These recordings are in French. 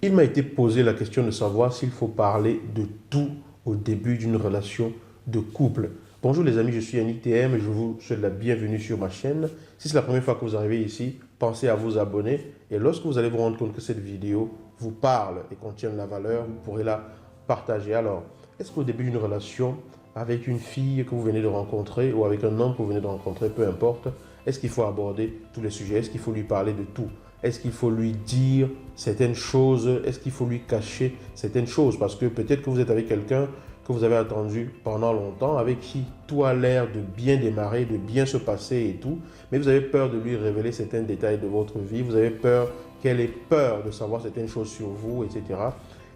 Il m'a été posé la question de savoir s'il faut parler de tout au début d'une relation de couple. Bonjour les amis, je suis Yannick TM et je vous souhaite la bienvenue sur ma chaîne. Si c'est la première fois que vous arrivez ici, pensez à vous abonner et lorsque vous allez vous rendre compte que cette vidéo vous parle et contient de la valeur, vous pourrez la partager. Alors, est-ce qu'au début d'une relation avec une fille que vous venez de rencontrer ou avec un homme que vous venez de rencontrer, peu importe, est-ce qu'il faut aborder tous les sujets? Est-ce qu'il faut lui parler de tout? Est-ce qu'il faut lui dire certaines choses? Est-ce qu'il faut lui cacher certaines choses? Parce que peut-être que vous êtes avec quelqu'un que vous avez attendu pendant longtemps, avec qui tout a l'air de bien démarrer, de bien se passer et tout, mais vous avez peur de lui révéler certains détails de votre vie, vous avez peur qu'elle ait peur de savoir certaines choses sur vous, etc.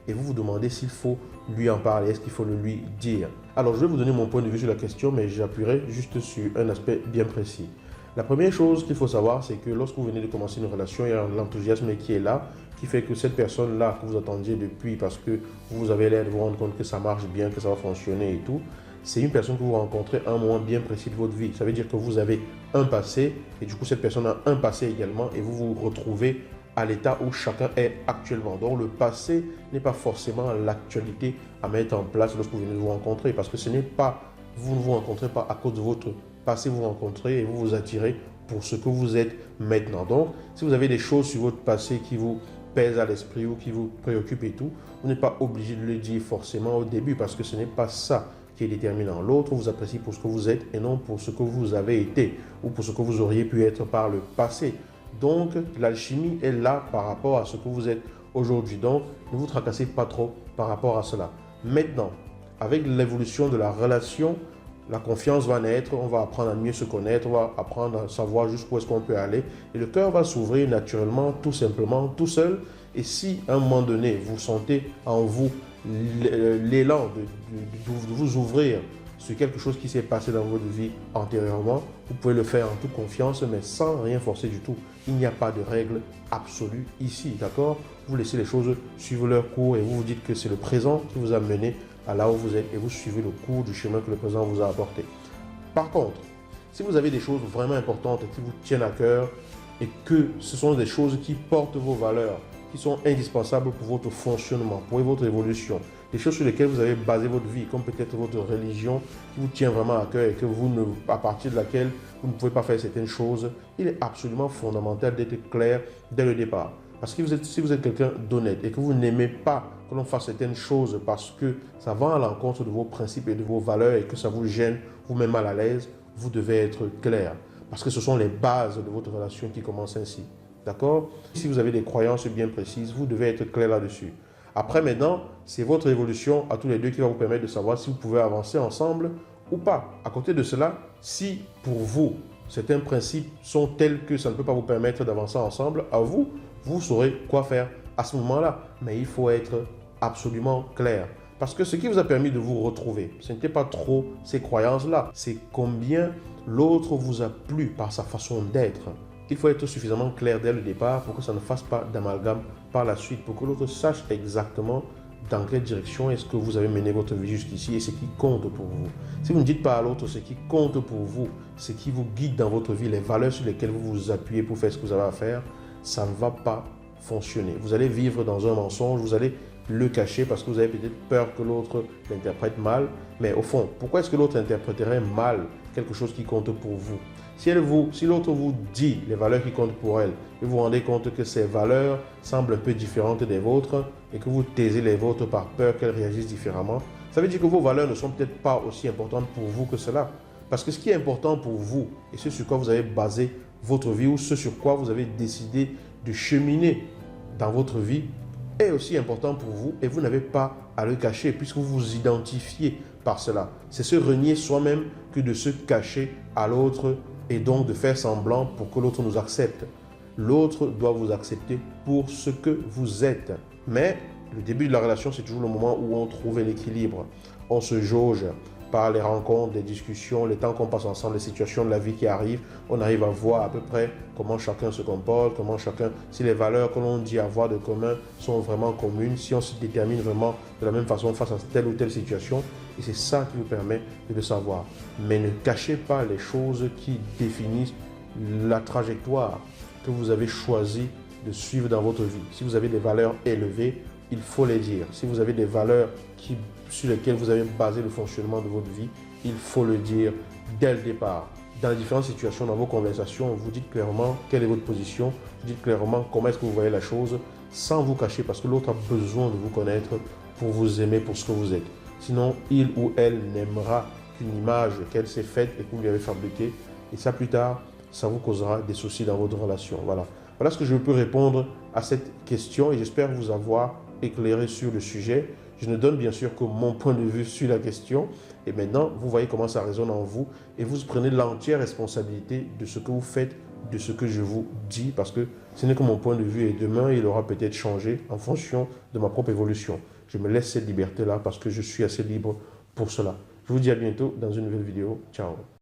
Et vous vous demandez s'il faut lui en parler, est-ce qu'il faut le lui dire? Alors, je vais vous donner mon point de vue sur la question, mais j'appuierai juste sur un aspect bien précis. La première chose qu'il faut savoir, c'est que lorsque vous venez de commencer une relation, il y a l'enthousiasme qui est là, qui fait que cette personne-là que vous attendiez depuis, parce que vous avez l'air de vous rendre compte que ça marche bien, que ça va fonctionner et tout, c'est une personne que vous rencontrez à un moment bien précis de votre vie. Ça veut dire que vous avez un passé, et du coup cette personne a un passé également, et vous vous retrouvez à l'état où chacun est actuellement. Donc le passé n'est pas forcément l'actualité à mettre en place lorsque vous venez de vous rencontrer, parce que ce n'est pas, vous ne vous rencontrez pas à cause de votre passé, vous rencontrez et vous vous attirez pour ce que vous êtes maintenant. Donc, si vous avez des choses sur votre passé qui vous pèsent à l'esprit ou qui vous préoccupent et tout, vous n'êtes pas obligé de le dire forcément au début parce que ce n'est pas ça qui est déterminant. L'autre vous apprécie pour ce que vous êtes et non pour ce que vous avez été ou pour ce que vous auriez pu être par le passé. Donc, l'alchimie est là par rapport à ce que vous êtes aujourd'hui. Donc, ne vous tracassez pas trop par rapport à cela. Maintenant, avec l'évolution de la relation, la confiance va naître, on va apprendre à mieux se connaître, on va apprendre à savoir jusqu'où est-ce qu'on peut aller. Et le cœur va s'ouvrir naturellement, tout simplement, tout seul. Et si à un moment donné, vous sentez en vous l'élan de vous ouvrir sur quelque chose qui s'est passé dans votre vie antérieurement, vous pouvez le faire en toute confiance, mais sans rien forcer du tout. Il n'y a pas de règle absolue ici, d'accord? Vous laissez les choses suivre leur cours et vous vous dites que c'est le présent qui vous a mené à là où vous êtes et vous suivez le cours du chemin que le présent vous a apporté. Par contre, si vous avez des choses vraiment importantes qui vous tiennent à cœur et que ce sont des choses qui portent vos valeurs, qui sont indispensables pour votre fonctionnement, pour votre évolution, des choses sur lesquelles vous avez basé votre vie, comme peut-être votre religion qui vous tient vraiment à cœur et que vous ne, à partir de laquelle vous ne pouvez pas faire certaines choses, il est absolument fondamental d'être clair dès le départ. Parce que si vous êtes quelqu'un d'honnête et que vous n'aimez pas que l'on fasse certaines choses parce que ça va à l'encontre de vos principes et de vos valeurs et que ça vous gêne, vous met mal à l'aise, vous devez être clair. Parce que ce sont les bases de votre relation qui commencent ainsi. D'accord? Si vous avez des croyances bien précises, vous devez être clair là-dessus. Après, maintenant, c'est votre évolution à tous les deux qui va vous permettre de savoir si vous pouvez avancer ensemble ou pas. À côté de cela, si pour vous, certains principes sont tels que ça ne peut pas vous permettre d'avancer ensemble, à vous, vous saurez quoi faire à ce moment-là. Mais il faut être absolument clair. Parce que ce qui vous a permis de vous retrouver, ce n'était pas trop ces croyances-là. C'est combien l'autre vous a plu par sa façon d'être. Il faut être suffisamment clair dès le départ pour que ça ne fasse pas d'amalgame par la suite, pour que l'autre sache exactement dans quelle direction est-ce que vous avez mené votre vie jusqu'ici et ce qui compte pour vous. Si vous ne dites pas à l'autre ce qui compte pour vous, ce qui vous guide dans votre vie, les valeurs sur lesquelles vous vous appuyez pour faire ce que vous avez à faire, ça ne va pas fonctionner. Vous allez vivre dans un mensonge, vous allez le cacher parce que vous avez peut-être peur que l'autre l'interprète mal. Mais au fond, pourquoi est-ce que l'autre interpréterait mal quelque chose qui compte pour vous? Si l'autre vous dit les valeurs qui comptent pour elle, et vous vous rendez compte que ces valeurs semblent un peu différentes des vôtres et que vous taisez les vôtres par peur qu'elles réagissent différemment, ça veut dire que vos valeurs ne sont peut-être pas aussi importantes pour vous que cela. Parce que ce qui est important pour vous et ce sur quoi vous avez basé votre vie ou ce sur quoi vous avez décidé de cheminer dans votre vie est aussi important pour vous et vous n'avez pas à le cacher puisque vous vous identifiez par cela. C'est se renier soi-même que de se cacher à l'autre et donc de faire semblant pour que l'autre nous accepte. L'autre doit vous accepter pour ce que vous êtes. Mais le début de la relation, c'est toujours le moment où on trouve l'équilibre. On se jauge par les rencontres, les discussions, les temps qu'on passe ensemble, les situations de la vie qui arrivent. On arrive à voir à peu près comment chacun se comporte, si les valeurs que l'on dit avoir de commun sont vraiment communes, si on se détermine vraiment de la même façon face à telle ou telle situation. Et c'est ça qui vous permet de le savoir. Mais ne cachez pas les choses qui définissent la trajectoire que vous avez choisi de suivre dans votre vie. Si vous avez des valeurs élevées, il faut les dire. Si vous avez des valeurs sur lesquelles vous avez basé le fonctionnement de votre vie, il faut le dire dès le départ. Dans les différentes situations, dans vos conversations, vous dites clairement quelle est votre position, vous dites clairement comment est-ce que vous voyez la chose, sans vous cacher, parce que l'autre a besoin de vous connaître pour vous aimer pour ce que vous êtes. Sinon, il ou elle n'aimera qu'une image qu'elle s'est faite et que vous lui avez fabriquée. Et ça, plus tard, ça vous causera des soucis dans votre relation. Voilà. Voilà ce que je peux répondre à cette question et j'espère vous avoir éclairé sur le sujet. Je ne donne bien sûr que mon point de vue sur la question. Et maintenant, vous voyez comment ça résonne en vous et vous prenez l'entière responsabilité de ce que vous faites, de ce que je vous dis, parce que ce n'est que mon point de vue et demain, il aura peut-être changé en fonction de ma propre évolution. Je me laisse cette liberté-là parce que je suis assez libre pour cela. Je vous dis à bientôt dans une nouvelle vidéo. Ciao.